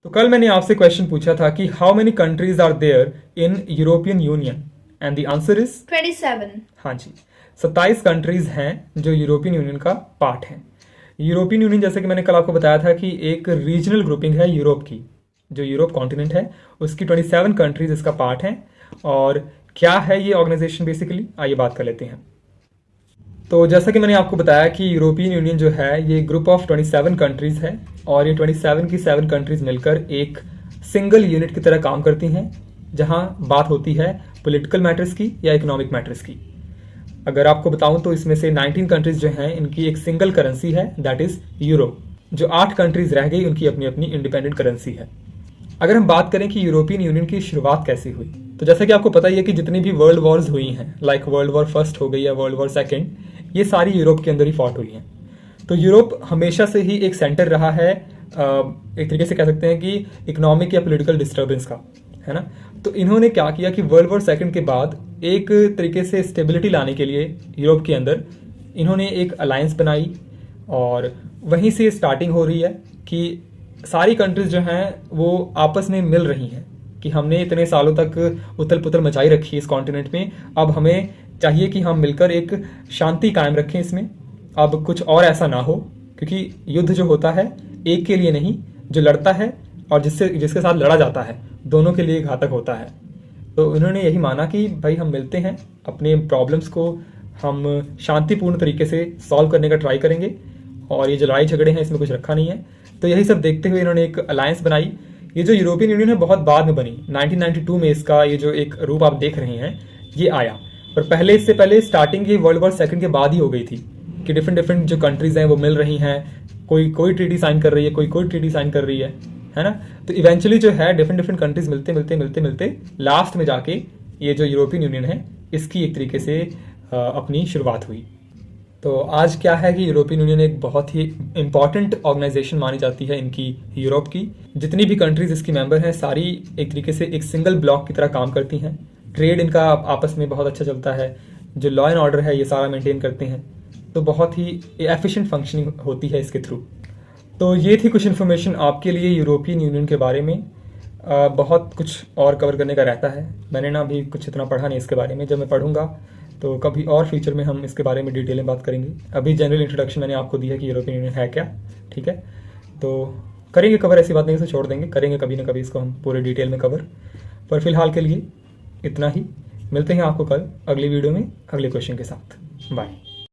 तो कल मैंने आपसे क्वेश्चन पूछा था कि how many countries are there in European Union and the answer is 27. हाँ जी, 27 कंट्रीज हैं जो यूरोपियन यूनियन का पार्ट हैं। यूरोपियन यूनियन, जैसे कि मैंने कल आपको बताया था, कि एक रीजनल ग्रुपिंग है यूरोप की। जो यूरोप कॉन्टिनेंट है उसकी 27 कंट्रीज इसका पार्ट हैं। और क्या है ये ऑर्गेनाइजेशन बेसिकली, आइए बात कर लेते हैं। तो जैसा कि मैंने आपको बताया कि यूरोपियन यूनियन जो है ये ग्रुप ऑफ 27 कंट्रीज है, और ये 27 की 7 कंट्रीज मिलकर एक सिंगल यूनिट की तरह काम करती हैं, जहां बात होती है पॉलिटिकल मैटर्स की या इकोनॉमिक मैटर्स की। अगर आपको बताऊं तो इसमें से 19 कंट्रीज जो हैं इनकी एक सिंगल करेंसी है, दैट इज यूरो। जो 8 कंट्रीज रह गई उनकी अपनी अपनी इंडिपेंडेंट करेंसी है। अगर हम बात करें कि यूरोपियन यूनियन की शुरुआत कैसे हुई, तो जैसा कि आपको पता ही है कि जितनी भी वर्ल्ड वॉर्स हुई हैं, लाइक वर्ल्ड वॉर फर्स्ट हो गई या वर्ल्ड वॉर सेकेंड, ये सारी यूरोप के अंदर ही फॉट हुई हैं। तो यूरोप हमेशा से ही एक सेंटर रहा है, एक तरीके से कह सकते हैं कि इकोनॉमिक या पॉलिटिकल डिस्टर्बेंस का, है ना। तो इन्होंने क्या किया कि वर्ल्ड वॉर सेकेंड के बाद एक तरीके से स्टेबिलिटी लाने के लिए यूरोप के अंदर इन्होंने एक अलायंस बनाई, और वहीं से स्टार्टिंग हो रही है कि सारी कंट्रीज जो हैं वो आपस में मिल रही हैं कि हमने इतने सालों तक उथल पुथल मचाई रखी है इस कॉन्टिनेंट में, अब हमें चाहिए कि हम मिलकर एक शांति कायम रखें इसमें। अब कुछ और ऐसा ना हो, क्योंकि युद्ध जो होता है एक के लिए नहीं, जो लड़ता है और जिसके साथ लड़ा जाता है दोनों के लिए घातक होता है। तो इन्होंने यही माना कि भाई हम मिलते हैं, अपने प्रॉब्लम्स को हम शांतिपूर्ण तरीके से सॉल्व करने का ट्राई करेंगे, और ये जो लड़ाई झगड़े हैं इसमें कुछ रखा नहीं है। तो यही सब देखते हुए इन्होंने एक अलायंस बनाई। ये जो यूरोपियन यूनियन है बहुत बाद में बनी, 1992 में इसका ये जो एक रूप आप देख रहे हैं ये आया। और पहले, इससे पहले स्टार्टिंग ये वर्ल्ड वॉर सेकंड के बाद ही हो गई थी कि डिफरेंट डिफरेंट जो कंट्रीज हैं वो मिल रही हैं, कोई ट्रीटी साइन कर रही है, कोई ट्रीटी साइन कर रही है ना। तो इवेंचुअली जो है डिफरेंट डिफरेंट कंट्रीज मिलते मिलते मिलते मिलते लास्ट में जाके ये जो यूरोपियन यूनियन है इसकी एक तरीके से अपनी शुरुआत हुई। तो आज क्या है कि यूरोपियन यूनियन एक बहुत ही इंपॉर्टेंट ऑर्गेनाइजेशन मानी जाती है इनकी, यूरोप की। जितनी भी कंट्रीज इसकी मेंबर हैं सारी एक तरीके से एक सिंगल ब्लॉक की तरह काम करती हैं। ट्रेड इनका आपस में बहुत अच्छा चलता है, जो लॉ एंड ऑर्डर है ये सारा मेंटेन करते हैं। तो बहुत ही एफिशिएंट फंक्शनिंग होती है इसके थ्रू। तो ये थी कुछ इन्फॉर्मेशन आपके लिए यूरोपियन यूनियन के बारे में। बहुत कुछ और कवर करने का रहता है, मैंने ना अभी कुछ इतना पढ़ा नहीं इसके बारे में। जब मैं पढ़ूंगा तो कभी और फ्यूचर में हम इसके बारे में डिटेल में बात करेंगे। अभी जनरल इंट्रोडक्शन मैंने आपको दी है कि यूरोपियन यूनियन है क्या, ठीक है। तो करेंगे कवर, ऐसी बात नहीं से छोड़ देंगे, करेंगे कभी ना कभी इसको हम पूरे डिटेल में कवर। पर फिलहाल के लिए इतना ही, मिलते हैं आपको कल अगली वीडियो में अगले क्वेश्चन के साथ। बाय।